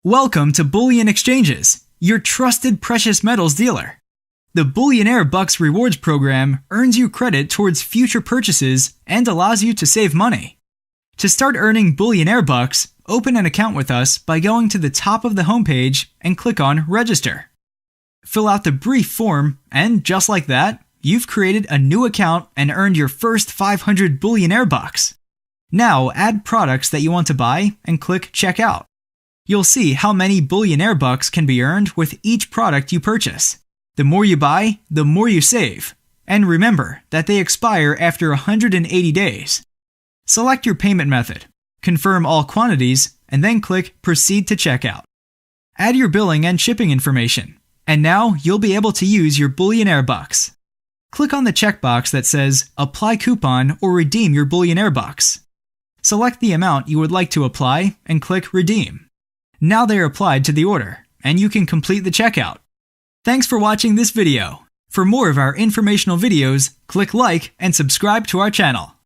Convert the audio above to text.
Welcome to Bullion Exchanges, your trusted precious metals dealer. The Bullionaire Bucks rewards program earns you credit towards future purchases and allows you to save money. To start earning Bullionaire Bucks, open an account with us by going to the top of the homepage and click on Register. Fill out the brief form, and just like that, you've created a new account and earned your first 500 Bullionaire Bucks. Now add products that you want to buy and click Checkout. You'll see how many Bullionaire Bucks can be earned with each product you purchase. The more you buy, the more you save. And remember that they expire after 180 days. Select your payment method, confirm all quantities, and then click Proceed to Checkout. Add your billing and shipping information, and now you'll be able to use your Bullionaire Bucks. Click on the checkbox that says Apply Coupon or Redeem your Bullionaire Bucks. Select the amount you would like to apply and click Redeem. Now they are applied to the order, and you can complete the checkout. Thanks for watching this video. For more of our informational videos, click like and subscribe to our channel.